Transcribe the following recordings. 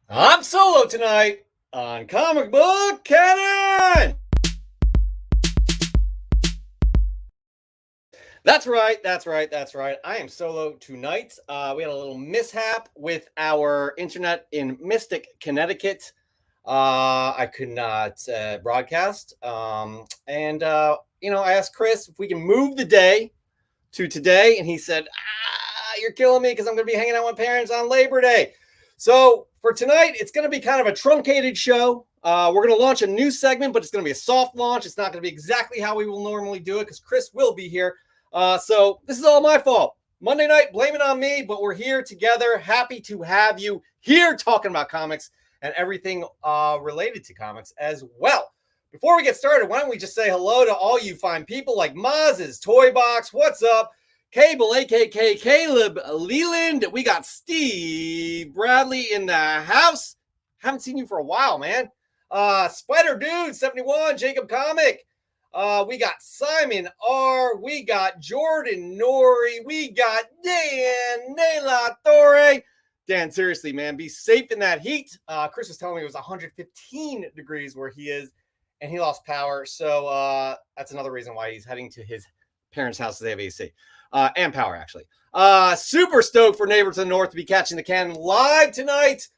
I'm solo tonight on Comic Book Canon. That's right. I am solo tonight. We had a little mishap with our internet in Mystic, Connecticut. I could not broadcast. I asked Chris if we can move the day to today, and he said, you're killing me because I'm going to be hanging out with parents on Labor Day. So for tonight, it's going to be kind of a truncated show. We're going to launch a new segment, but it's going to be a soft launch. It's not going to be exactly how we will normally do it because Chris will be here. So this is all my fault. Monday night, blame it on me, but we're here together. Happy to have you here talking about comics and everything related to comics as well. Before we get started, why don't we just say hello to all you fine people like Maz's Toy Box. What's up? Cable, AKK Caleb Leland. We got Steve Bradley in the house. Haven't seen you for a while, man. Spider Dude 71, Jacob Comic. We got Simon R. We got Jordan Nori. We got Dan Nela Torre. Dan, seriously, man, be safe in that heat. Chris was telling me it was 115 degrees where he is, and he lost power. So that's another reason why he's heading to his parents' house. They have AC and power, actually. Super stoked for Neighbor to the North to be catching the cannon live tonight.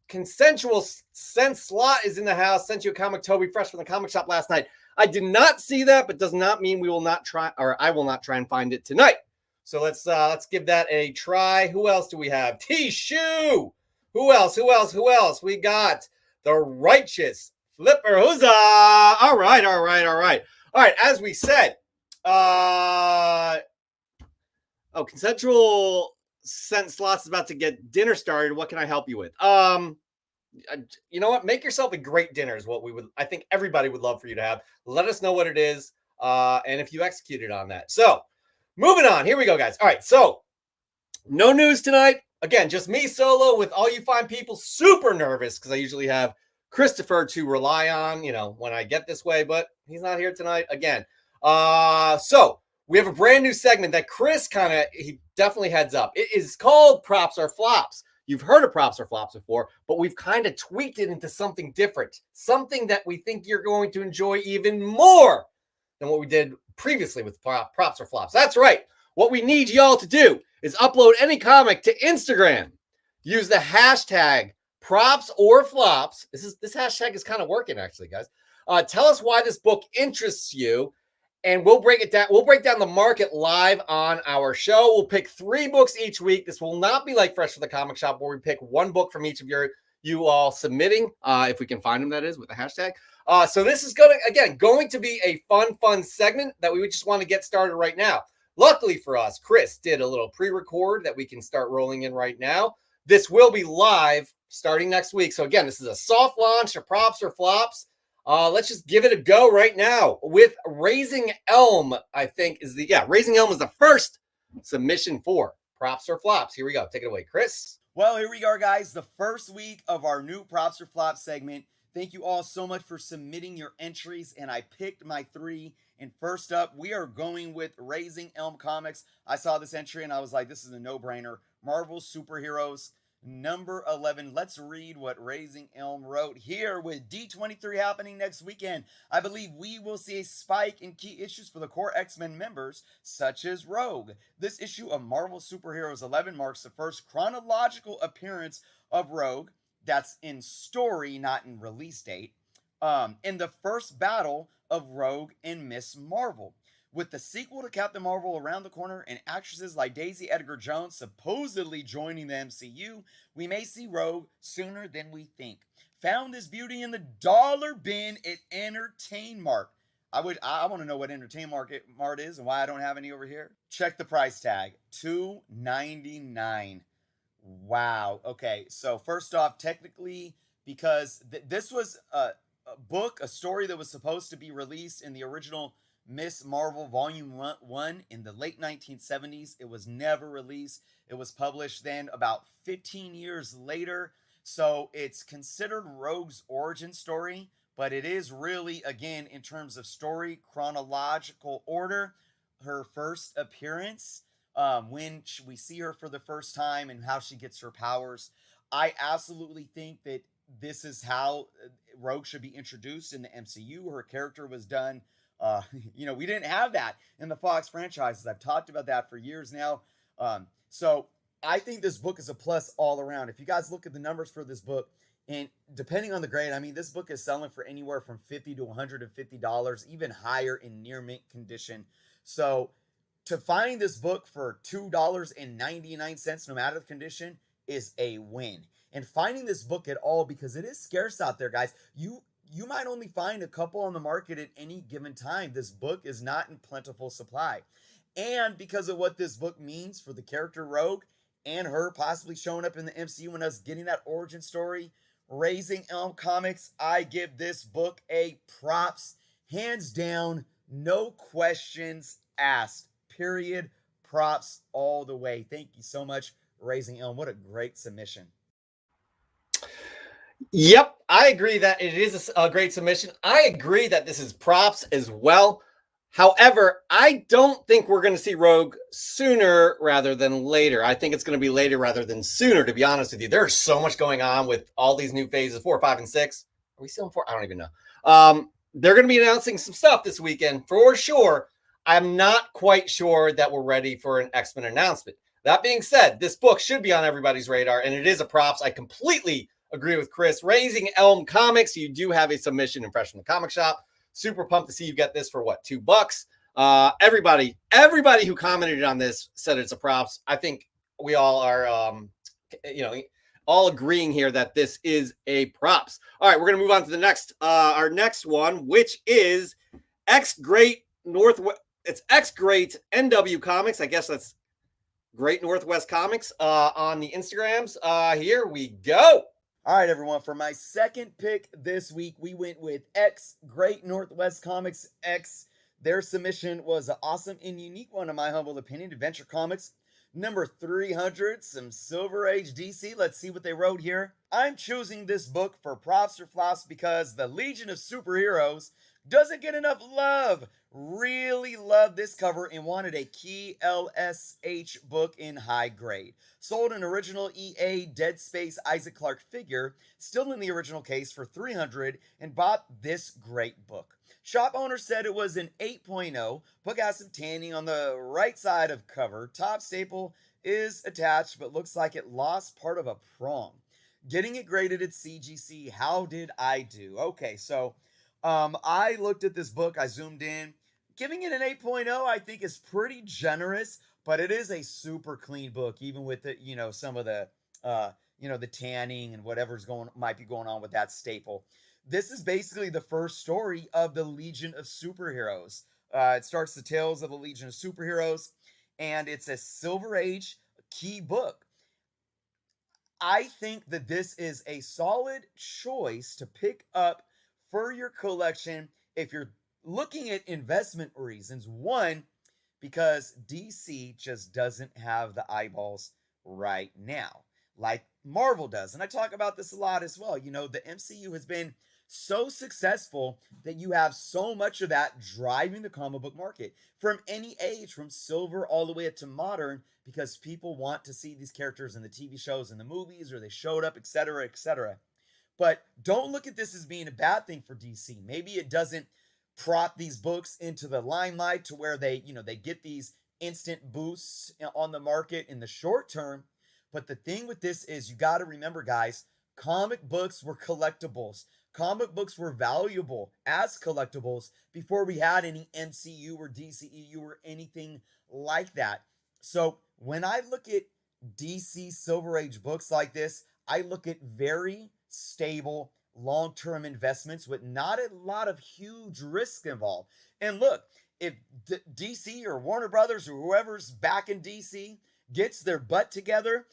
Consensual Sense Slot is in the house. Sent you a comic, Toby, fresh from the comic shop last night. I did not see that, but does not mean we will not try, or I will not try and find it tonight. So let's give that a try. Who else do we have? T-Shoe. Who else? We got the Righteous Flipper. Huzzah! All right. As we said, Consensual Sense Slots is about to get dinner started. What can I help you with? You know what? Make yourself a great dinner is what I think everybody would love for you to have. Let us know what it is, and if you executed on that. So, moving on. Here we go, guys. All right, so no news tonight. Again, just me solo with all you fine people. Super nervous because I usually have Christopher to rely on, when I get this way, but he's not here tonight again. So we have a brand new segment that Chris he definitely heads up. It is called Props or Flops. You've heard of Props or Flops before, but we've kind of tweaked it into something different, something that we think you're going to enjoy even more than what we did previously with Props or Flops. That's right. What we need y'all to do is upload any comic to Instagram. Use the hashtag Props or Flops. This hashtag is kind of working, actually, guys. Tell us why this book interests you, and we'll break it down. We'll break down the market live on our show. We'll pick 3 books each week. This will not be like Fresh from the Comic Shop, where we pick 1 book from each of you all submitting, if we can find them, that is, with the hashtag. So this is going to be a fun segment that we just want to get started right now. Luckily for us, Chris did a little pre-record that we can start rolling in right now. This will be live starting next week. So again, this is a soft launch of Props or Flops. Let's just give it a go right now with Raising Elm. Raising Elm is the first submission for Props or Flops. Here we go. Take it away, Chris. Well, here we are, guys. The first week of our new Props or Flops segment. Thank you all so much for submitting your entries, and I picked my 3. And first up, we are going with Raising Elm Comics. I saw this entry and I was like, this is a no-brainer. Marvel Superheroes, number 11. Let's read what Raising Elm wrote here. With D23 happening next weekend, I believe we will see a spike in key issues for the core X-Men members, such as Rogue. This issue of Marvel Superheroes 11 marks the first chronological appearance of Rogue. That's in story, not in release date. In the first battle of Rogue and Miss Marvel. With the sequel to Captain Marvel around the corner and actresses like Daisy Edgar Jones supposedly joining the MCU, we may see Rogue sooner than we think. Found this beauty in the dollar bin at Entertain Mart. I want to know what Entertain Mart is and why I don't have any over here. Check the price tag, $2.99. Wow. Okay, so first off, technically, because this was a book, a story that was supposed to be released in the original Miss Marvel Volume 1 in the late 1970s. It was never released. It was published then about 15 years later. So it's considered Rogue's origin story, but it is really, again, in terms of story, chronological order, her first appearance. when we see her for the first time and how she gets her powers. I absolutely think that this is how Rogue should be introduced in the MCU. Her character was done. We didn't have that in the Fox franchises. I've talked about that for years now. So I think this book is a plus all around. If you guys look at the numbers for this book, and depending on the grade, I mean, this book is selling for anywhere from $50 to $150, even higher in near mint condition. So to find this book for $2.99, no matter the condition, is a win. And finding this book at all, because it is scarce out there, guys. You might only find a couple on the market at any given time. This book is not in plentiful supply. And because of what this book means for the character Rogue and her possibly showing up in the MCU and us getting that origin story, Raising Elm Comics, I give this book a props, hands down, no questions asked. Period. Props all the way. Thank you so much, Raising Elm. What a great submission. Yep, I agree that it is a great submission. I agree that this is props as well. However, I don't think we're going to see Rogue sooner rather than later. I think it's going to be later rather than sooner, to be honest with you. There's so much going on with all these new phases, 4, 5, and 6. Are we still in 4? I don't even know. They're going to be announcing some stuff this weekend for sure. I'm not quite sure that we're ready for an X-Men announcement. That being said, this book should be on everybody's radar, and it is a props. I completely agree with Chris. Raising Elm Comics, you do have a submission in Fresh from the Comic Shop. Super pumped to see you get this for what, $2? Everybody who commented on this said it's a props. I think we all are, all agreeing here that this is a props. All right, we're gonna move on to the next, our next one, which is X Great Northwest. It's X Great NW Comics. I guess that's Great Northwest Comics on the Instagrams. Here we go. All right, everyone. For my second pick this week, we went with X Great Northwest Comics X. Their submission was an awesome and unique one, in my humble opinion. Adventure Comics number 300, some Silver Age DC. Let's see what they wrote here. I'm choosing this book for props or flops because the Legion of Superheroes doesn't get enough love. Really loved this cover and wanted a key LSH book in high grade. Sold an original EA Dead Space Isaac Clarke figure, still in the original case, for $300, and bought this great book. Shop owner said it was an 8.0. Book has some tanning on the right side of cover. Top staple is attached, but looks like it lost part of a prong. Getting it graded at CGC. How did I do? Okay, so I looked at this book. I zoomed in. Giving it an 8.0, I think, is pretty generous, but it is a super clean book, even with the, some of the, the tanning and whatever's might be going on with that staple. This is basically the first story of the Legion of Superheroes. It starts the tales of the Legion of Superheroes, and it's a Silver Age key book. I think that this is a solid choice to pick up for your collection if you're looking at investment reasons. One, because DC just doesn't have the eyeballs right now, like Marvel does. And I talk about this a lot as well. The MCU has been so successful that you have so much of that driving the comic book market from any age, from silver all the way up to modern, because people want to see these characters in the TV shows and the movies, or they showed up, etc., etc. But don't look at this as being a bad thing for DC. Maybe it doesn't prop these books into the limelight to where they get these instant boosts on the market in the short term. But the thing with this is, you got to remember, guys, comic books were collectibles. Comic books were valuable as collectibles before we had any MCU or DCEU or anything like that. So when I look at DC Silver Age books like this, I look at very stable long-term investments with not a lot of huge risk involved. And look, if DC or Warner Brothers or whoever's back in DC gets their butt together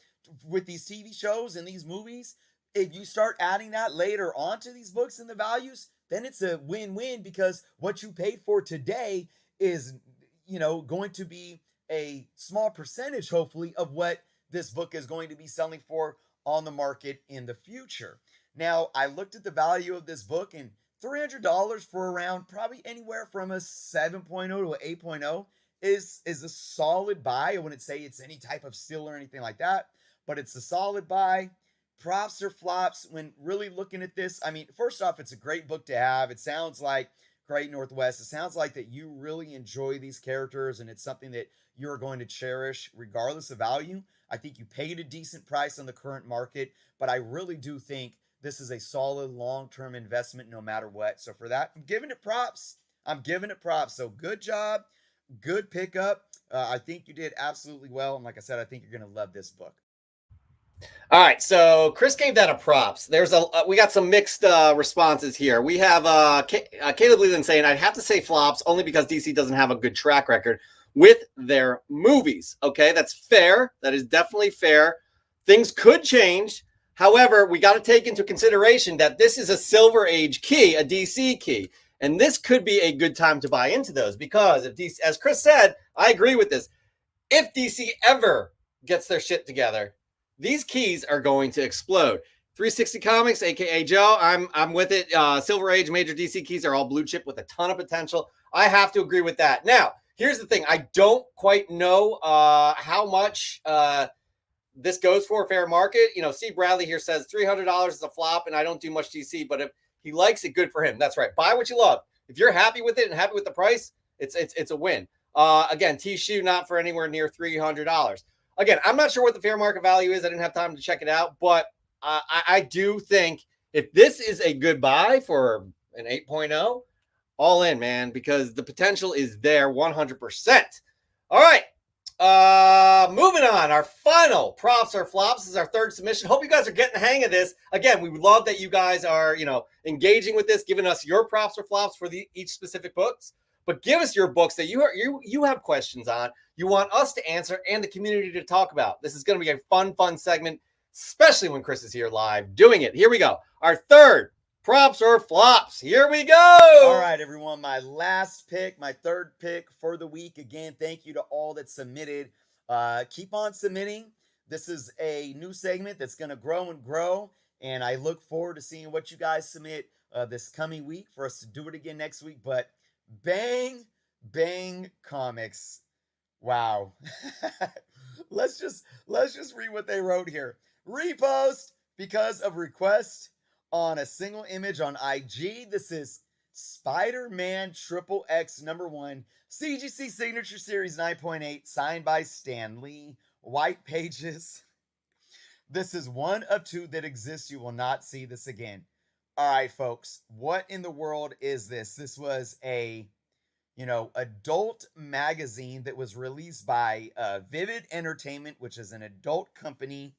with these TV shows and these movies, if you start adding that later onto these books and the values, then it's a win-win, because what you paid for today is, going to be a small percentage, hopefully, of what this book is going to be selling for on the market in the future. Now, I looked at the value of this book, and $300 for around probably anywhere from a 7.0 to an 8.0 is a solid buy. I wouldn't say it's any type of steal or anything like that, but it's a solid buy. Props or flops when really looking at this? I mean, first off, it's a great book to have. It sounds like Great Northwest. It sounds like that you really enjoy these characters and it's something that you're going to cherish regardless of value. I think you paid a decent price on the current market, but I really do think this is a solid long-term investment no matter what. So for that, I'm giving it props. I'm giving it props. So good job, good pickup. I think you did absolutely well. And like I said, I think you're going to love this book. All right, so Chris gave that a props. There's we got some mixed responses here. We have Caleb Leland saying, I'd have to say flops only because DC doesn't have a good track record with their movies. Okay, that's fair. That is definitely fair. Things could change. However, we got to take into consideration that this is a Silver Age key, a DC key. And this could be a good time to buy into those because if DC, as Chris said, I agree with this. If DC ever gets their shit together, these keys are going to explode. 360 Comics, aka Joe, I'm with it. Silver Age major DC keys are all blue chip with a ton of potential. I have to agree with that. Now, here's the thing. I don't quite know how much this goes for fair market. You know, Steve Bradley here says $300 is a flop, and I don't do much DC, but if he likes it, good for him. That's right. Buy what you love. If you're happy with it and happy with the price, it's a win. Again, T-Shoe not for anywhere near $300. Again, I'm not sure what the fair market value is. I didn't have time to check it out, but I do think if this is a good buy for an 8.0, all in, man, because the potential is there 100%. All right. Moving on. Our final props or flops is our third submission. Hope you guys are getting the hang of this. Again, we would love that you guys are, engaging with this, giving us your props or flops for each specific books. But give us your books that you have questions on, you want us to answer, and the community to talk about. This is going to be a fun segment, especially when Chris is here live doing it. Here we go. Our third props or flops. Here we go. All right, everyone. My last pick, my third pick for the week. Again, thank you to all that submitted. Keep on submitting. This is a new segment that's going to grow and grow, and I look forward to seeing what you guys submit this coming week for us to do it again next week. But Bang Comics. Wow. let's just read what they wrote here. Repost because of request on a single image on IG. This is Spider-Man XXX #1 CGC Signature Series 9.8 signed by Stan Lee. White pages. This is one of two that exists. You will not see this again. All right, folks, what in the world is this? This was a, adult magazine that was released by Vivid Entertainment, which is an adult company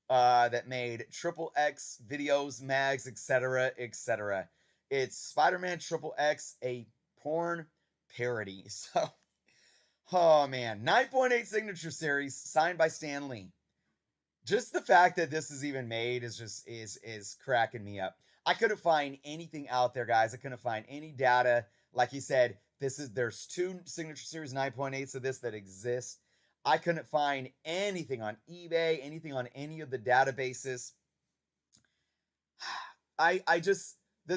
that made XXX videos, mags, etc., etc. It's Spider-Man XXX, a porn parody. So, oh man, 9.8 signature series signed by Stan Lee. Just the fact that this is even made is cracking me up. I couldn't find anything out there, guys. I couldn't find any data. Like he said, there's two signature series 9.8s of this that exist. I couldn't find anything on eBay, anything on any of the databases.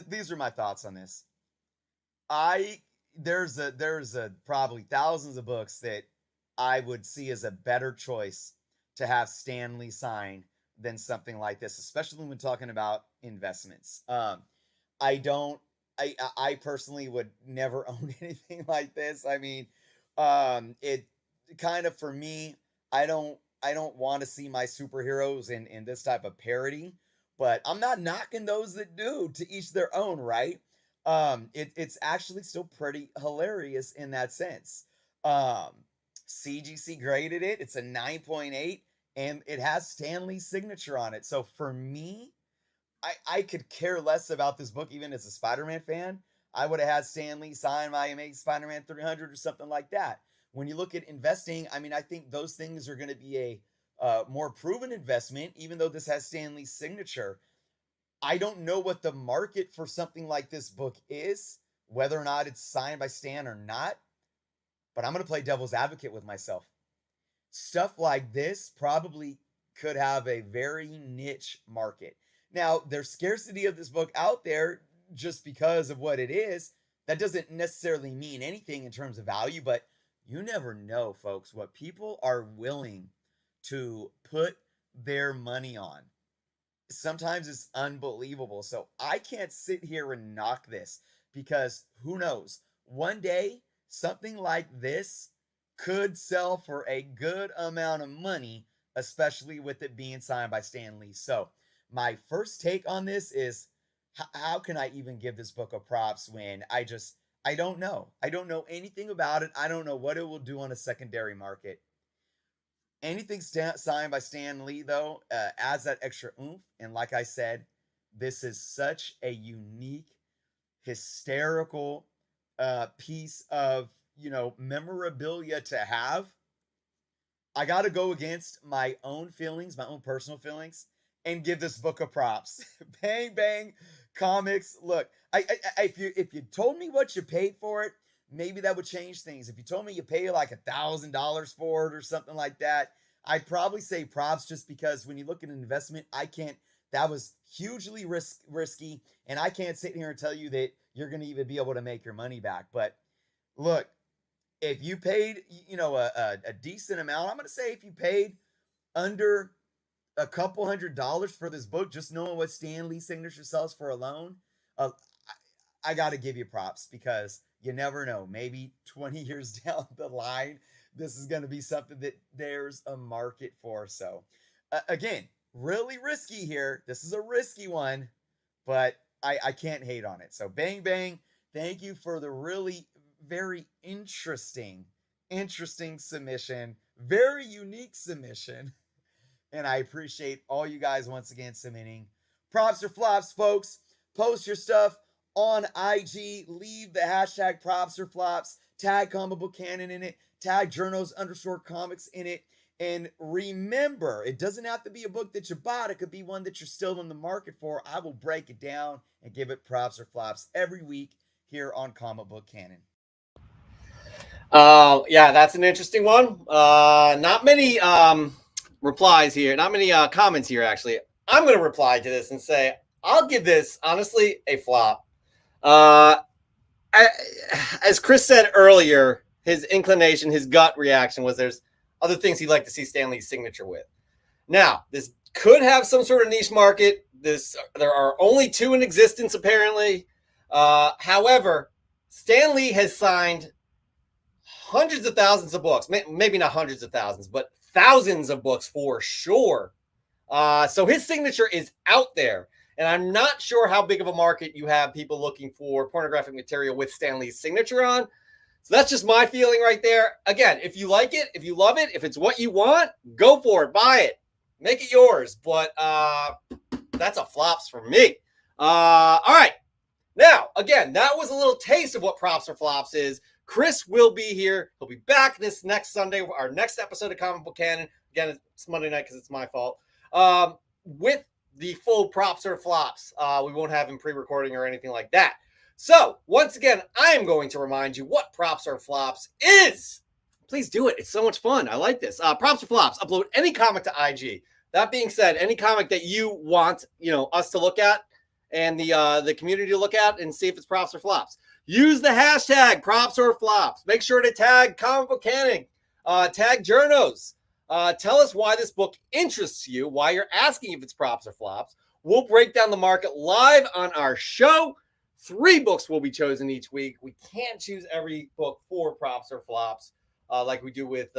These are my thoughts on this. There's probably thousands of books that I would see as a better choice to have Stan Lee sign than something like this, especially when talking about investments. I personally would never own anything like this. I mean, it kind of, for me, I don't want to see my superheroes in this type of parody, but I'm not knocking those that do. To each their own, right? It's actually still pretty hilarious in that sense. CGC graded it. It's a 9.8. And it has Stan Lee's signature on it. So for me, I could care less about this book, even as a Spider-Man fan. I would have had Stan Lee sign my Amazing Spider-Man 300 or something like that. When you look at investing, I mean, I think those things are going to be a more proven investment, even though this has Stan Lee's signature. I don't know what the market for something like this book is, whether or not it's signed by Stan or not. But I'm going to play devil's advocate with myself. Stuff like this probably could have a very niche market. Now, there's scarcity of this book out there just because of what it is. That doesn't necessarily mean anything in terms of value, but you never know, folks, what people are willing to put their money on. Sometimes it's unbelievable. So I can't sit here and knock this because who knows? One day, something like this could sell for a good amount of money, especially with it being signed by Stan Lee. So, my first take on this is how can I even give this book a props when I don't know. I don't know anything about it. I don't know what it will do on a secondary market. Anything signed by Stan Lee, though, adds that extra oomph. And like I said, this is such a unique, hysterical piece of, memorabilia to have. I got to go against my own feelings, my own personal feelings, and give this book a props. Bang, bang, comics. Look, if you told me what you paid for it, maybe that would change things. If you told me you pay like $1,000 for it or something like that, I'd probably say props, just because when you look at an investment, that was hugely risky, and I can't sit here and tell you that you're going to even be able to make your money back. But look, if you paid, a decent amount, I'm going to say if you paid under a couple $100s for this book, just knowing what Stan Lee signature sells for alone, uh, I got to give you props, because you never know. Maybe 20 years down the line, this is going to be something that there's a market for. So, again, really risky here. This is a risky one, but I can't hate on it. So, bang, bang. Thank you for the really very interesting submission. Very unique submission. And I appreciate all you guys once again submitting. Props or flops, folks. Post your stuff on IG. Leave the hashtag props or flops. Tag Comic Book Canon in it. Tag journos_comics in it. And remember, it doesn't have to be a book that you bought. It could be one that you're still in the market for. I will break it down and give it props or flops every week here on Comic Book Canon. Yeah, that's an interesting one. Not many replies here, not many comments here, actually. I'm going to reply to this and say, I'll give this, honestly, a flop. As Chris said earlier, his inclination, his gut reaction was there's other things he'd like to see Stan Lee's signature with. Now, this could have some sort of niche market. There are only 2 in existence, apparently. However, Stan Lee has signed hundreds of thousands of books, maybe not hundreds of thousands, but thousands of books for sure. So his signature is out there. And I'm not sure how big of a market you have people looking for pornographic material with Stan Lee's signature on. So that's just my feeling right there. Again, if you like it, if you love it, if it's what you want, go for it, buy it, make it yours. But that's a flops for me. All right. Now, again, that was a little taste of what props or flops is. Chris will be here. He'll be back this next Sunday, our next episode of Comic Book Canon. Again, it's Monday night because it's my fault. With the full props or flops. We won't have him pre-recording or anything like that. So, once again, I am going to remind you what props or flops is. Please do it. It's so much fun. I like this. Props or flops. Upload any comic to IG. That being said, any comic that you want, us to look at and the community to look at and see if it's props or flops. Use the hashtag props or flops. Make sure to tag Comic Book Canon, tag journos. Tell us why this book interests you, why you're asking if it's props or flops. We'll break down the market live on our show. 3 books will be chosen each week. We can't choose every book for props or flops like we do with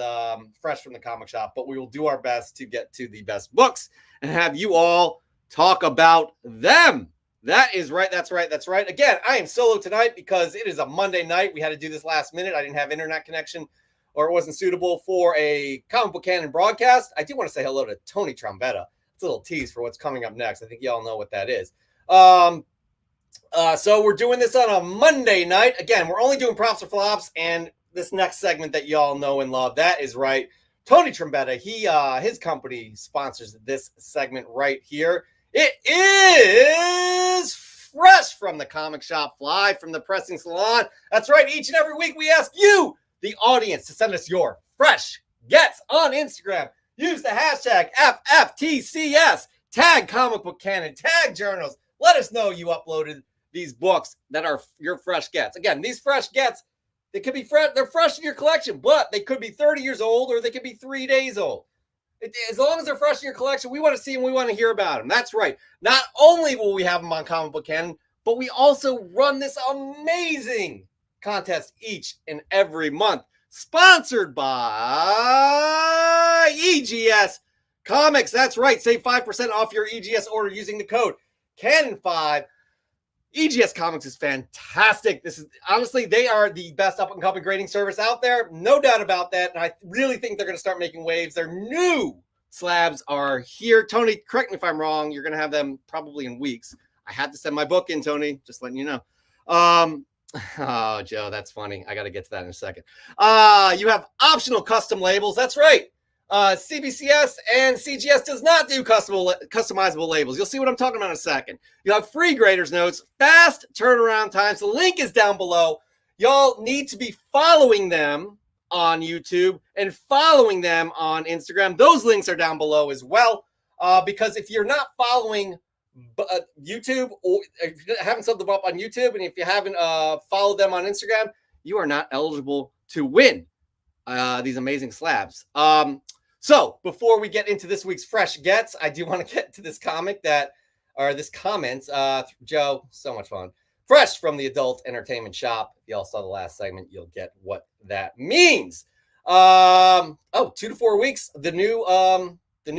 Fresh from the Comic Shop, but we will do our best to get to the best books and have you all talk about them. That is right. That's right. That's right. Again, I am solo tonight because it is a Monday night. We had to do this last minute. I didn't have internet connection, or it wasn't suitable for a Comic Book Canon broadcast. I do want to say hello to Tony Trombetta. It's a little tease for what's coming up next. I think y'all know what that is. So we're doing this on a Monday night. Again, we're only doing props or flops, and this next segment that y'all know and love, that is right. Tony Trombetta, his company sponsors this segment right here. It is Fresh from the Comic Shop, live from the pressing salon. That's right. Each and every week we ask you, the audience, to send us your fresh gets on Instagram. Use the hashtag FFTCS. Tag Comic Book Canon. Tag journals. Let us know you uploaded these books that are your fresh gets. Again, these fresh gets, They could be fresh. They're fresh in your collection, but they could be 30 years old or they could be 3 days old. As long as they're fresh in your collection, we want to see them. We want to hear about them. That's right. Not only will we have them on Comic Book Canon, but we also run this amazing contest each and every month, sponsored by EGS Comics. That's right. Save 5% off your EGS order using the code Canon5. EGS Comics is fantastic. This is honestly, they are the best up and coming grading service out there. No doubt about that. And I really think they're going to start making waves. Their new slabs are here. Tony, correct me if I'm wrong. You're going to have them probably in weeks. I had to send my book in, Tony, just letting you know. Oh, Joe, that's funny. I got to get to that in a second. You have optional custom labels. That's right. CBCS and CGS does not do customizable labels. You'll see what I'm talking about in a second. You have free graders notes, fast turnaround times. The link is down below. Y'all need to be following them on YouTube and following them on Instagram. Those links are down below as well. Because if you're not following YouTube, or if you haven't subbed them up on YouTube, and if you haven't followed them on Instagram, you are not eligible to win these amazing slabs. So before we get into this week's fresh gets, I do want to get to this comment. Joe, so much fun. Fresh from the Adult Entertainment Shop. If y'all saw the last segment, you'll get what that means. 2 to 4 weeks. The new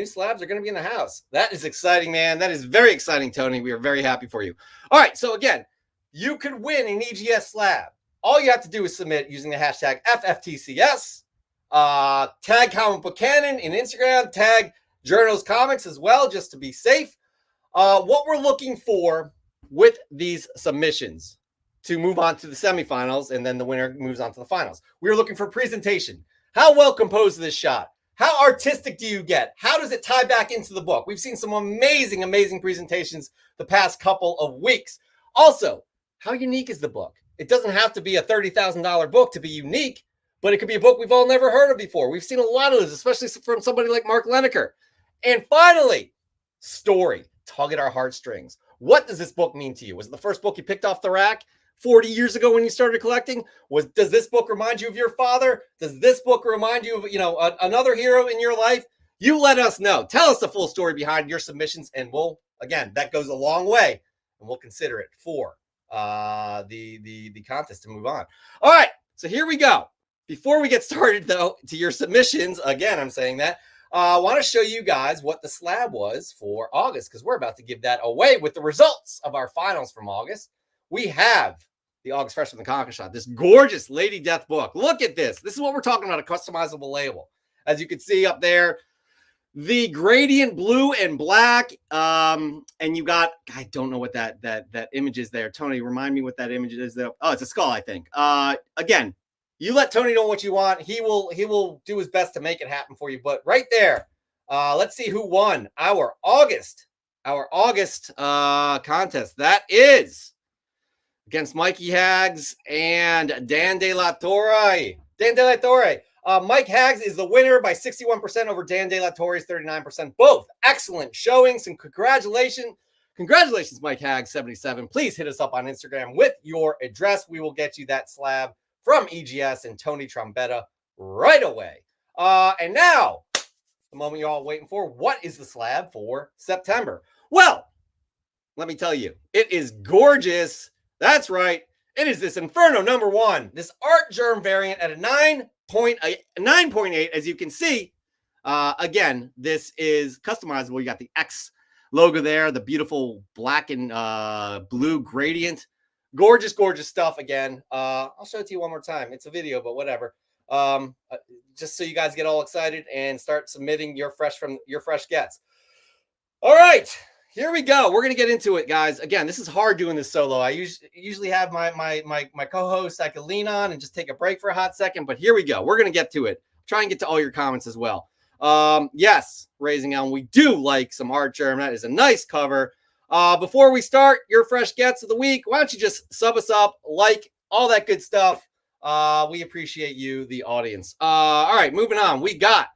slabs are going to be in the house. That is exciting, man. That is very exciting, Tony. We are very happy for you. All right. So again, you could win an EGS slab. All you have to do is submit using the hashtag FFTCS. Tag Comic Book Canon in Instagram, tag Journos Comics as well, just to be safe. What we're looking for with these submissions to move on to the semifinals, and then the winner moves on to the finals. We're looking for presentation. How well composed is this shot? How artistic do you get? How does it tie back into the book? We've seen some amazing, amazing presentations the past couple of weeks. Also, how unique is the book? It doesn't have to be a $30,000 book to be unique, but it could be a book we've all never heard of before. We've seen a lot of this, especially from somebody like Mark Leneker. And finally, story. Tug at our heartstrings. What does this book mean to you? Was it the first book you picked off the rack 40 years ago when you started collecting? Does this book remind you of your father? Does this book remind you of, another hero in your life? You let us know. Tell us the full story behind your submissions, and that goes a long way, and we'll consider it for the contest to move on. All right, so here we go. Before we get started, though, to your submissions, again, I'm saying that, I want to show you guys what the slab was for August, because we're about to give that away with the results of our finals from August. We have the August Fresh from the Comic Shop, this gorgeous Lady Death book. Look at this. This is what we're talking about, a customizable label. As you can see up there, the gradient blue and black, and you got, I don't know what that image is there. Tony, remind me what that image is there. Oh, it's a skull, I think. Again, you let Tony know what you want. He will do his best to make it happen for you. But right there, let's see who won our August contest. That is against Mikey Hags and Dan De La Torre. Mike Hags is the winner by 61% over Dan De La Torre's 39%. Both excellent showings, and congratulations, Mike Hags 77. Please hit us up on Instagram with your address. We will get you that slab from EGS and Tony Trombetta right away. And now, the moment you're all waiting for, what is the slab for September? Well, let me tell you, it is gorgeous. That's right. It is this Inferno #1, this Art Germ variant at a 9.8, as you can see. Again, this is customizable. You got the X logo there, the beautiful black and blue gradient. Gorgeous, gorgeous stuff. Again, I'll show it to you one more time. It's a video, but whatever. Just so you guys get all excited and start submitting your fresh gets. All right, here we go. We're gonna get into it, guys. Again, this is hard doing this solo. I usually have my co-host I can lean on and just take a break for a hot second, but here we go. We're gonna get to it. Try and get to all your comments as well. Yes, Raising Elm, we do like some Art Germ. That is a nice cover. Before we start your fresh gets of the week, why don't you just sub us up, like, all that good stuff. We appreciate you, the audience. All right, moving on. We got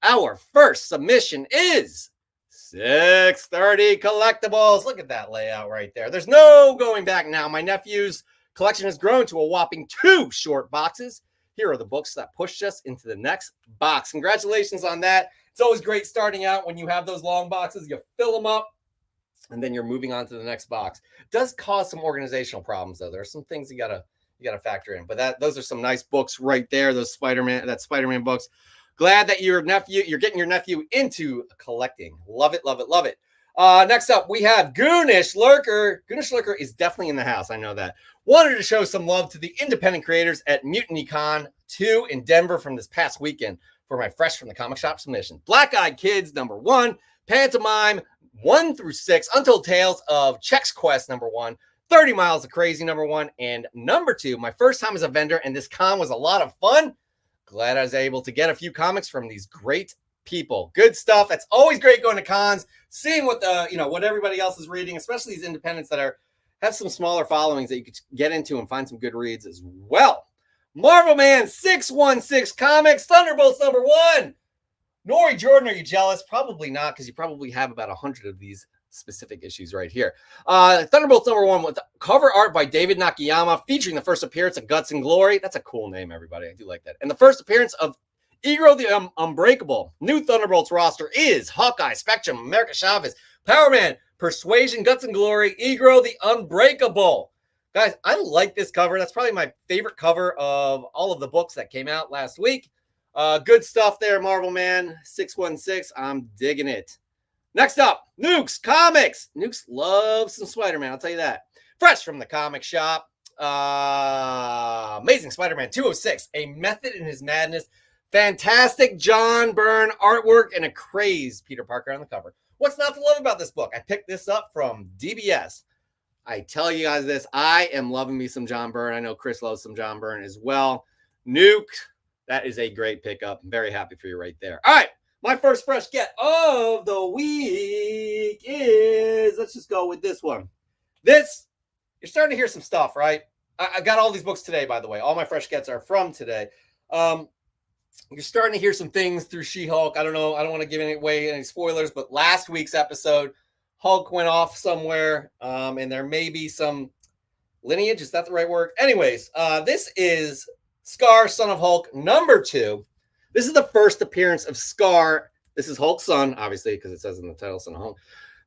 our first submission is 630 Collectibles. Look at that layout right there. There's no going back now. My nephew's collection has grown to a whopping 2 short boxes. Here are the books that pushed us into the next box. Congratulations on that. It's always great starting out when you have those long boxes. You fill them up, and then you're moving on to the next box. It does cause some organizational problems, though. There are some things you gotta factor in. But those are some nice books right there. Those Spider-Man books. Glad that you're getting your nephew into collecting. Love it, love it, love it. Next up, we have Goonish Lurker. Goonish Lurker is definitely in the house. I know that. Wanted to show some love to the independent creators at MutinyCon 2 in Denver from this past weekend for my Fresh from the Comic Shop submission. Black Eyed Kids, #1. Pantomime, 1 through 6. Untold Tales of Chex Quest, #1. 30 Miles of Crazy, #1. And #2, my first time as a vendor, and this con was a lot of fun. Glad I was able to get a few comics from these great people. Good stuff. It's always great going to cons, seeing what what everybody else is reading, especially these independents that have some smaller followings that you could get into and find some good reads as well. Marvel Man 616 Comics, Thunderbolts #1. Nori Jordan, are you jealous? Probably not, because you probably have about 100 of these specific issues right here. Thunderbolts #1 with cover art by David Nakayama, featuring the first appearance of Guts and Glory. That's a cool name, everybody. I do like that. And the first appearance of Egro the Unbreakable. New Thunderbolts roster is Hawkeye, Spectrum, America Chavez, Power Man, Persuasion, Guts and Glory, Egro the Unbreakable. Guys, I like this cover. That's probably my favorite cover of all of the books that came out last week. Good stuff there, Marvel Man 616. I'm digging it. Next up, Nukes Comics. Nukes loves some Spider-Man, I'll tell you that. Fresh from the comic shop. Amazing Spider-Man 206. A Method in His Madness. Fantastic John Byrne artwork and a crazed Peter Parker on the cover. What's not to love about this book? I picked this up from DBS. I tell you guys this, I am loving me some John Byrne. I know Chris loves some John Byrne as well. Nuke, that is a great pickup. I'm very happy for you right there. All right, my first fresh get of the week is, let's just go with this one. You're starting to hear some stuff, right? I got all these books today, by the way. All my fresh gets are from today. You're starting to hear some things through She-Hulk. I don't know. I don't want to give away any spoilers, but last week's episode, Hulk went off somewhere, and there may be some lineage. Is that the right word? Anyways, this is Scar, Son of Hulk, #2. This is the first appearance of Scar. This is Hulk's son, obviously, because it says in the title, Son of Hulk.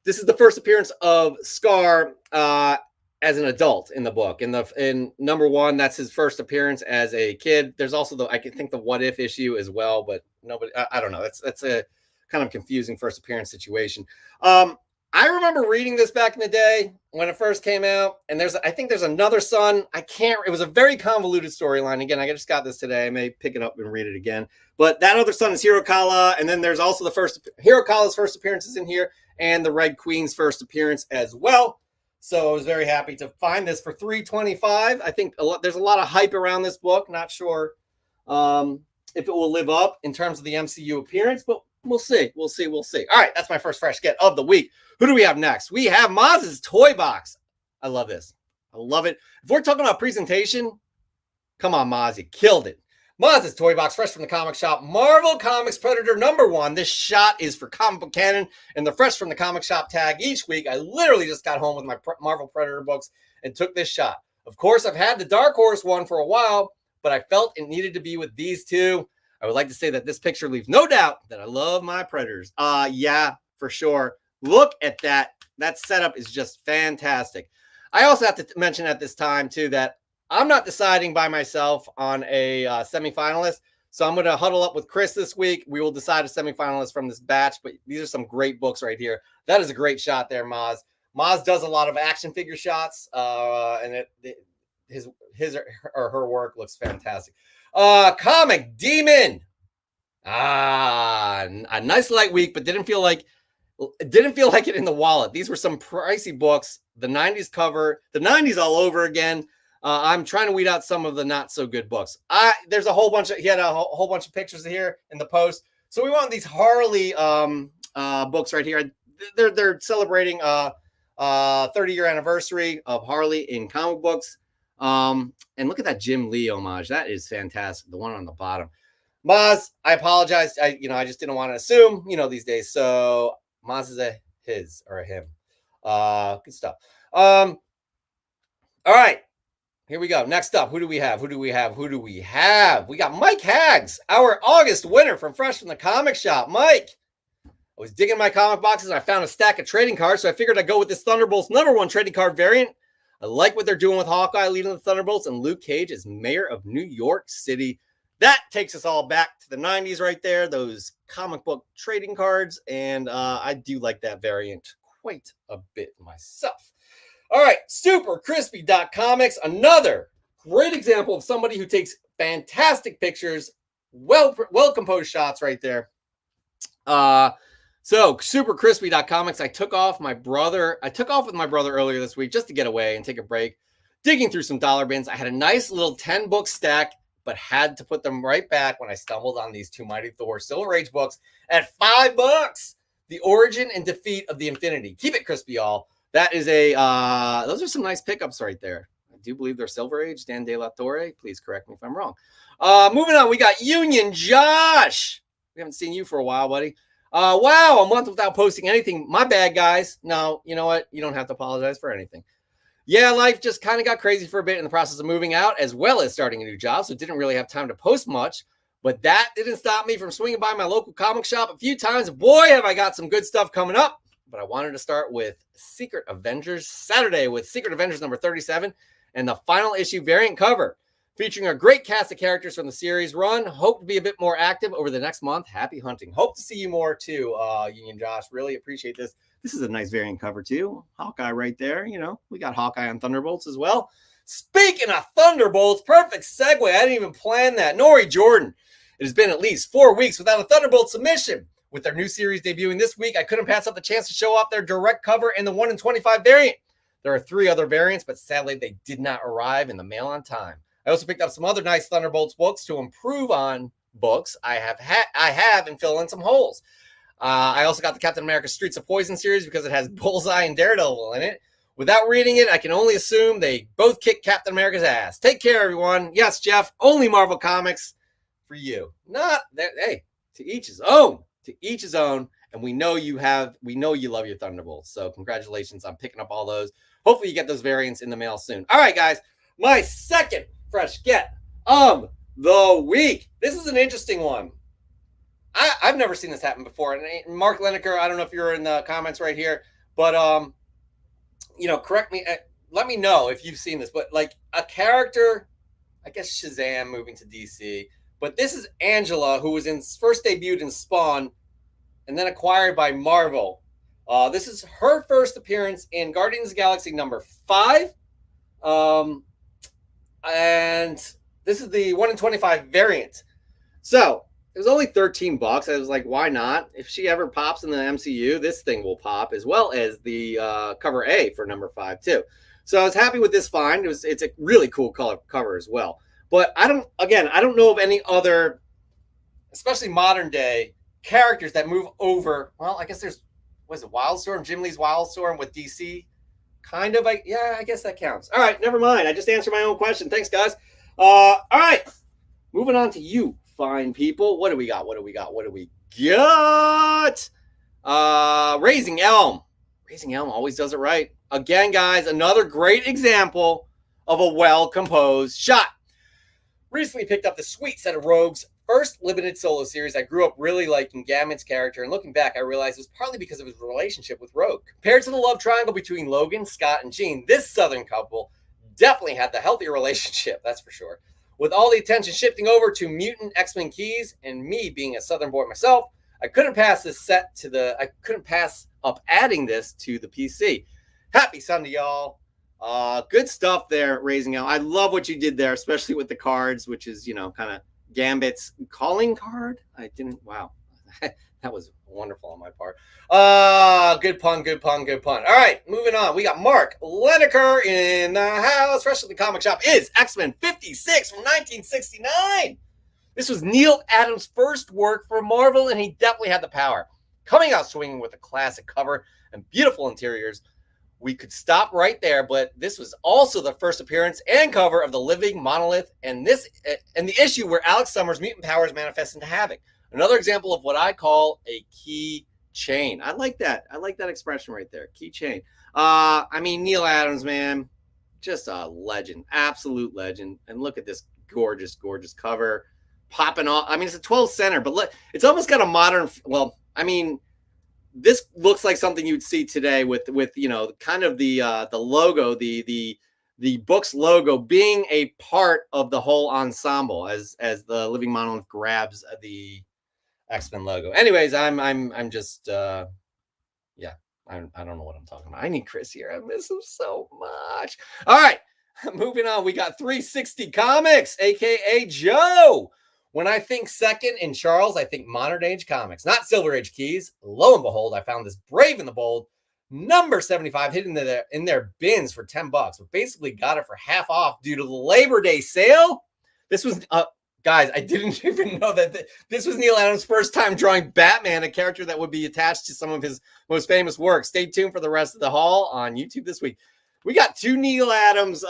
This is the first appearance of Scar as an adult in the book. In #1, that's his first appearance as a kid. There's also the What If issue as well, but nobody, I don't know. That's a kind of confusing first appearance situation. I remember reading this back in the day when it first came out, and I think there's another son. It was a very convoluted storyline. Again, I just got this today. I may pick it up and read it again. But that other son is Hirokala, and then there's also Hirokala's first appearances in here, and the Red Queen's first appearance as well. So I was very happy to find this for $3.25. I think there's a lot of hype around this book. Not sure if it will live up in terms of the MCU appearance, but we'll see. We'll see. All right, that's my first fresh get of the week. Who do we have next? We have Maz's Toy Box. I love this. I love it. If we're talking about presentation, come on, Maz, you killed it. Maz's Toy Box, fresh from the comic shop. Marvel Comics Predator #1. This shot is for Comic Book Canon and the fresh from the comic shop tag each week. I literally just got home with my Marvel Predator books and took this shot. Of course, I've had the Dark Horse one for a while, but I felt it needed to be with these two. I would like to say that this picture leaves no doubt that I love my Predators. Yeah, for sure. Look at that. That setup is just fantastic. I also have to mention at this time, too, that I'm not deciding by myself on a semifinalist. So I'm going to huddle up with Chris this week. We will decide a semifinalist from this batch, but these are some great books right here. That is a great shot there, Maz. Maz does a lot of action figure shots, and his or her work looks fantastic. Comic Demon. A nice light week, but didn't feel like it in the wallet. These were some pricey books. The 90s cover, the 90s all over again. I'm trying to weed out some of the not so good books. There's a whole bunch of, he had a whole bunch of pictures here in the post. So we want these Harley books right here. They're celebrating 30-year anniversary of Harley in comic books. And look at that Jim Lee homage. That is fantastic. The one on the bottom. Maz, I apologize. I just didn't want to assume, these days. So Maz is a his or a him. Good stuff. All right. Here we go. Next up, who do we have? Who do we have? Who do we have? We got Mike Haggs, our August winner from Fresh from the Comic Shop. Mike, I was digging my comic boxes and I found a stack of trading cards, so I figured I'd go with this Thunderbolts #1 trading card variant. I like what they're doing with Hawkeye leading the Thunderbolts and Luke Cage as mayor of New York City. That takes us all back to the 90s right there, those comic book trading cards, and I do like that variant quite a bit myself. All right, supercrispy.comics, another great example of somebody who takes fantastic pictures, well composed shots right there. So supercrispy.comics, I took off with my brother earlier this week just to get away and take a break, digging through some dollar bins. I had a nice little 10-book stack, but had to put them right back when I stumbled on these two Mighty Thor Silver Age books at $5. The Origin and Defeat of the Infinity. Keep it crispy, y'all. That is those are some nice pickups right there. I do believe they're Silver Age. Dan De La Torre, please correct me if I'm wrong. Moving on, we got Union Josh. We haven't seen you for a while, buddy. Wow, a month without posting anything. My bad, guys. No, you know what? You don't have to apologize for anything. Yeah, life just kind of got crazy for a bit in the process of moving out as well as starting a new job, so didn't really have time to post much. But that didn't stop me from swinging by my local comic shop a few times. Boy, have I got some good stuff coming up. But I wanted to start with Secret Avengers Saturday with Secret Avengers number 37 and the final issue variant cover featuring a great cast of characters from the series run. Hope to be a bit more active over the next month. Happy hunting. Hope to see you more too, Union Josh. Really appreciate this. This is a nice variant cover too. Hawkeye right there. You know, we got Hawkeye on Thunderbolts as well. Speaking of Thunderbolts, perfect segue. I didn't even plan that. Nori Jordan. It has been at least 4 weeks without a Thunderbolt submission. With their new series debuting this week, I couldn't pass up the chance to show off their direct cover in the 1 in 25 variant. There are 3 other variants, but sadly they did not arrive in the mail on time. I also picked up some other nice Thunderbolts books to improve on books I have and fill in some holes. I also got the Captain America Streets of Poison series because it has Bullseye and Daredevil in it. Without reading it, I can only assume they both kick Captain America's ass. Take care, everyone. Yes, Jeff, only Marvel Comics for you. Not that. Hey, to each his own. To each his own. And we know you love your Thunderbolts. So congratulations on picking up all those. Hopefully you get those variants in the mail soon. All right, guys. My second fresh get of the week. This is an interesting one. I've never seen this happen before. And Mark Lineker, I don't know if you're in the comments right here, but correct me. Let me know if you've seen this. But like a character, I guess Shazam moving to DC. But this is Angela, who was first debuted in Spawn and then acquired by Marvel. This is her first appearance in Guardians of the Galaxy number 5. And this is the 1 in 25 variant. So it was only $13. I was like, why not? If she ever pops in the MCU, this thing will pop, as well as the cover A for number 5 too. So I was happy with this find. It's a really cool color cover as well. But I don't know of any other, especially modern day, characters that move over. Well, I guess there's, Wildstorm, Jim Lee's Wildstorm with DC. Kind of, I guess that counts. All right, never mind. I just answered my own question. Thanks, guys. All right, moving on to you, fine people. What do we got? Raising Elm. Raising Elm always does it right. Again, guys, another great example of a well-composed shot. Recently picked up the sweet set of Rogue's first limited solo series. I grew up really liking Gambit's character, and looking back, I realized it was partly because of his relationship with Rogue. Compared to the love triangle between Logan, Scott, and Jean, this Southern couple definitely had the healthier relationship, that's for sure. With all the attention shifting over to Mutant X-Men Keys, and me being a Southern boy myself, I couldn't pass up adding this to the PC. Happy Sunday, y'all. Good stuff there, Raising Elm. I love what you did there, especially with the cards, which is, kind of Gambit's calling card. Wow. That was wonderful on my part. Good pun. All right, moving on. We got Mark Lineker in the house. Fresh at the Comic Shop is X-Men 56 from 1969. This was Neil Adams' first work for Marvel, and he definitely had the power. Coming out swinging with a classic cover and beautiful interiors. We could stop right there, but this was also the first appearance and cover of the Living Monolith, and the issue where Alex Summers' mutant powers manifest into havoc. Another example of what I call a key chain. I like that. I like that expression right there, key chain. Neil Adams, man, just a legend, absolute legend. And look at this gorgeous, gorgeous cover popping off. I mean, it's a 12 center, but look, it's almost got a modern, well, I mean, this looks like something you'd see today with kind of the logo, the book's logo being a part of the whole ensemble as the Living Monolith grabs the X-Men logo. Anyways, I'm just yeah, I don't know what I'm talking about. I need Chris here. I miss him so much. All right, moving on. We got 360 Comics, aka Joe. When I think second in Charles, I think modern age comics, not Silver Age keys. Lo and behold, I found this Brave and the Bold number 75 hidden in their bins for $10, but basically got it for half off due to the Labor Day sale. This was guys, I didn't even know that this was Neil Adams' first time drawing Batman, a character that would be attached to some of his most famous work. Stay tuned for the rest of the haul on YouTube this week. We got 2 Neil Adams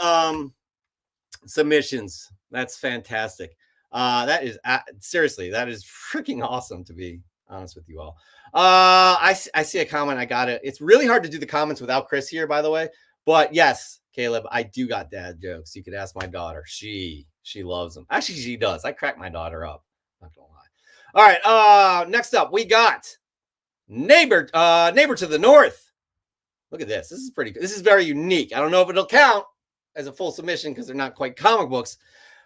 submissions. That's fantastic. That is seriously, that is freaking awesome, to be honest with you all. I see a comment. I got it. It's really hard to do the comments without Chris here, by the way. But yes, Caleb, I do got dad jokes. You could ask my daughter. She loves them. Actually, she does. I crack my daughter up. Not gonna lie. All right. Next up, we got neighbor to the north. Look at this. This is pretty good. This is very unique. I don't know if it'll count as a full submission because they're not quite comic books.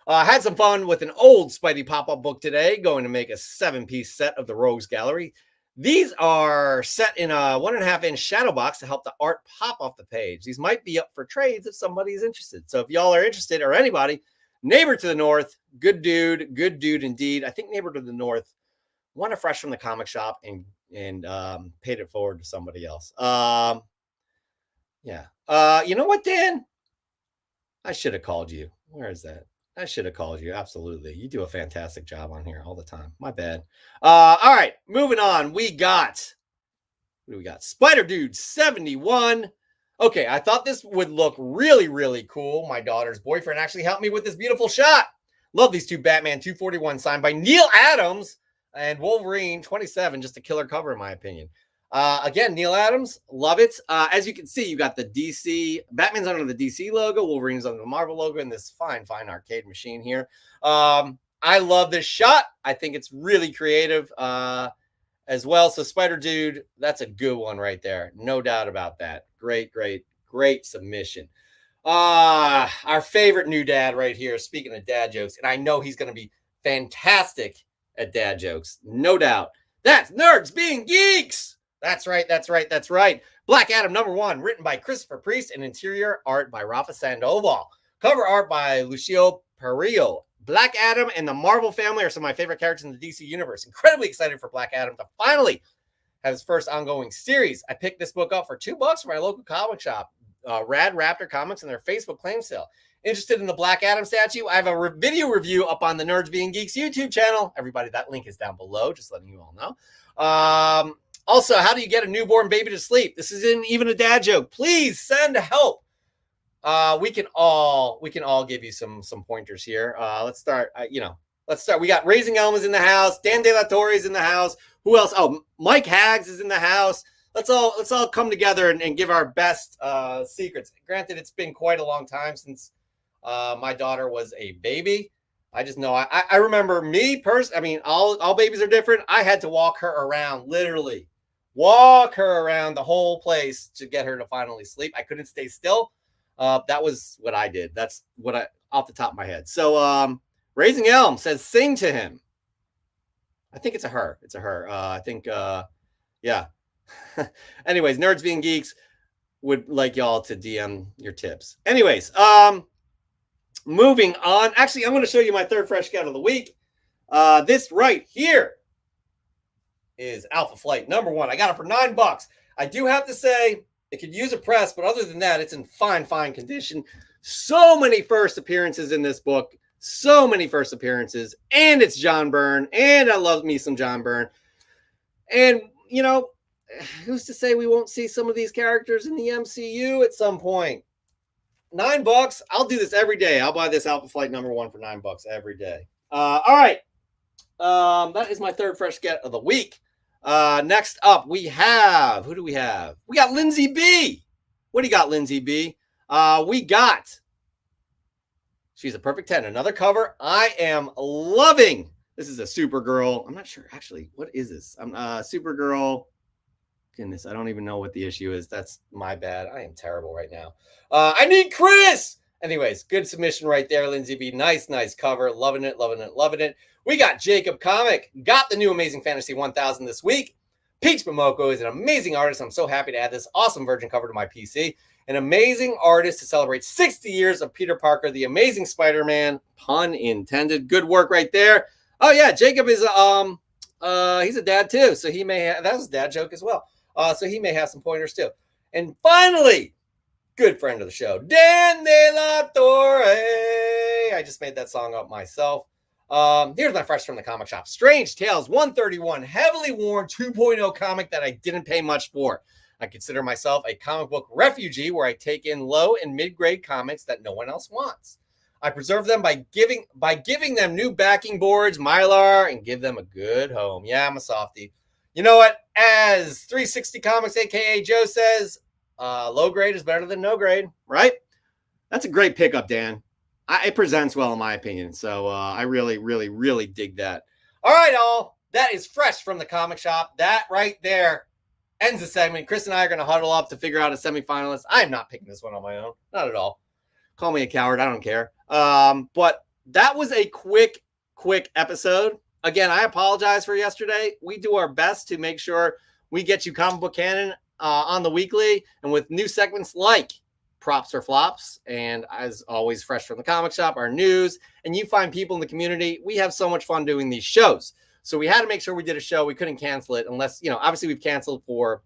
Had some fun with an old Spidey pop-up book today, going to make a 7-piece set of the Rogues Gallery. These are set in a 1.5-inch shadow box to help the art pop off the page. These might be up for trades if somebody's interested. So if y'all are interested, or anybody, Neighbor to the North, good dude indeed. I think Neighbor to the North won a fresh from the comic shop and paid it forward to somebody else. Yeah. You know what, Dan? I should have called you. Where is that? I should have called you. Absolutely. You do a fantastic job on here all the time. My bad. All right. Moving on. What do we got? Spider Dude 71. Okay. I thought this would look really, really cool. My daughter's boyfriend actually helped me with this beautiful shot. Love these 2 Batman 241 signed by Neil Adams and Wolverine 27. Just a killer cover, in my opinion. Again, Neil Adams, love it. As you can see, you got the DC, Batman's under the DC logo, Wolverine's under the Marvel logo, and this fine arcade machine here. I love this shot. I think it's really creative as well. So Spider Dude, that's a good one right there. No doubt about that. Great submission. Our favorite new dad right here, speaking of dad jokes, and I know he's going to be fantastic at dad jokes. No doubt. That's Nerds Being Geeks. That's right. Black Adam #1, written by Christopher Priest and interior art by Rafa Sandoval. Cover art by Lucio Perillo. Black Adam and the Marvel family are some of my favorite characters in the DC universe. Incredibly excited for Black Adam to finally have his first ongoing series. I picked this book up for $2 from my local comic shop, Rad Raptor Comics, and their Facebook claim sale. Interested in the Black Adam statue? I have a video review up on the Nerds Being Geeks YouTube channel. Everybody, that link is down below, just letting you all know. Also, how do you get a newborn baby to sleep? This isn't even a dad joke. Please send help. We can all give you some pointers here. Let's start. Let's start. We got Raising Elm is in the house. Dan De La Torre is in the house. Who else? Oh, Mike Haggs is in the house. Let's all come together and give our best secrets. Granted, it's been quite a long time since my daughter was a baby. I just know I remember me personally. I mean, all babies are different. I had to walk her around, literally walk her around the whole place to get her to finally sleep. I couldn't stay still. That was what I did. That's what I, off the top of my head. So Raising Elm says, sing to him. I think it's a her. I think, yeah. Anyways, Nerds Being Geeks would like y'all to DM your tips. Anyways, moving on. Actually, I'm going to show you my third fresh scout of the week. This right here is Alpha Flight #1. I got it for $9. I do have to say it could use a press, but other than that, it's in fine condition. So many first appearances in this book. And it's John Byrne. And I love me some John Byrne. And, who's to say we won't see some of these characters in the MCU at some point? $9. I'll do this every day. I'll buy this Alpha Flight #1 for $9 every day. All right. That is my third fresh get of the week. Next up, we have, who do we have? We got Lindsay B. What do you got, Lindsay B? We got She's a Perfect 10, another cover I am loving. This is a Supergirl. I'm not sure actually what is this. I'm Supergirl. Goodness, I don't even know what the issue is. That's my bad. I am terrible right now. I need Chris. Anyways, good submission right there, Lindsay B. Nice cover. Loving it. We got Jacob Comic. Got the new Amazing Fantasy 1000 this week. Peach Momoko is an amazing artist. I'm so happy to add this awesome Virgin cover to my PC. An amazing artist to celebrate 60 years of Peter Parker, the Amazing Spider-Man. Pun intended. Good work right there. Oh yeah, Jacob is he's a dad too, so he may have, that was a dad joke as well. So he may have some pointers too. And finally, good friend of the show, Dan De La Torre. I just made that song up myself. Here's my fresh from the comic shop. Strange Tales 131, heavily worn 2.0 comic that I didn't pay much for. I consider myself a comic book refugee where I take in low and mid-grade comics that no one else wants. I preserve them by giving them new backing boards, Mylar, and give them a good home. Yeah, I'm a softie. You know what? As 360 Comics, aka Joe says, low grade is better than no grade, right? That's a great pickup, Dan. It presents well, in my opinion. So I really dig that. All right, all. That is fresh from the comic shop. That right there ends the segment. Chris and I are going to huddle up to figure out a semifinalist. I am not picking this one on my own. Not at all. Call me a coward. I don't care. But that was a quick episode. Again, I apologize for yesterday. We do our best to make sure we get you comic book canon on the weekly and with new segments like Props or Flops. And as always, fresh from the comic shop, our news, and you find people in the community. We have so much fun doing these shows. So we had to make sure we did a show. We couldn't cancel it unless, obviously we've canceled for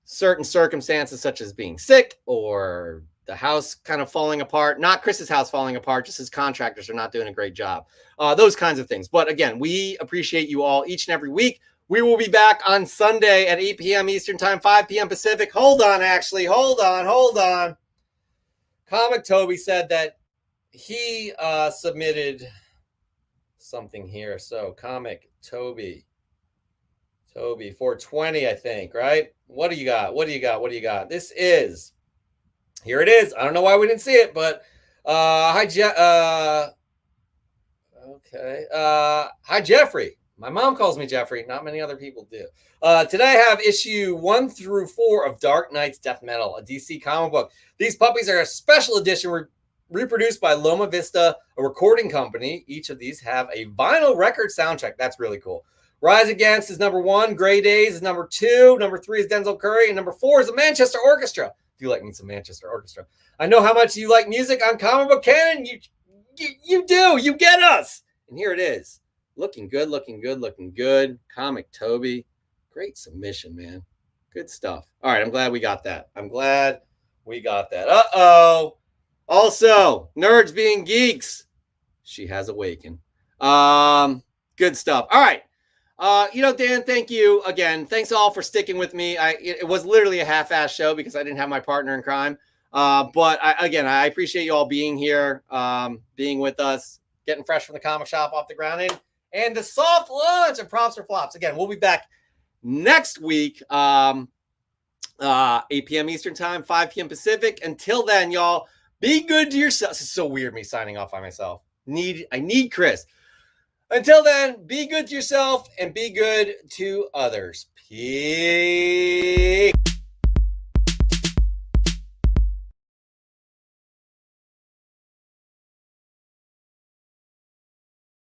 certain circumstances such as being sick or the house kind of falling apart. Not Chris's house falling apart, just his contractors are not doing a great job. Those kinds of things. But again, we appreciate you all each and every week. We will be back on Sunday at 8 p.m. Eastern Time, 5 p.m. Pacific. Hold on. Comic Toby said that he submitted something here. So Comic Toby 420, I think, right? What do you got? This is, here it is. I don't know why we didn't see it, but hi, hi, Jeffrey. My mom calls me Jeffrey. Not many other people do. Today I have issue 1 through 4 of Dark Knight's Death Metal, a DC comic book. These puppies are a special edition reproduced by Loma Vista, a recording company. Each of these have a vinyl record soundtrack. That's really cool. Rise Against is number 1. Gray Days is number 2. Number 3 is Denzel Curry. And number 4 is the Manchester Orchestra. Do you like me some Manchester Orchestra? I know how much you like music on comic book canon. You do. You get us. And here it is. Looking good. Comic Toby. Great submission, man. Good stuff. All right, I'm glad we got that. Uh-oh. Also, nerds being geeks. She has awakened. Good stuff. All right. Dan, thank you again. Thanks all for sticking with me. It was literally a half-ass show because I didn't have my partner in crime. But I appreciate you all being here, being with us, getting fresh from the comic shop off the ground and the soft launch of Props or Flops. Again, we'll be back next week, 8 p.m. Eastern Time, 5 p.m. Pacific. Until then, y'all, be good to yourself. This is so weird, me signing off by myself. I need Chris. Until then, be good to yourself and be good to others. Peace.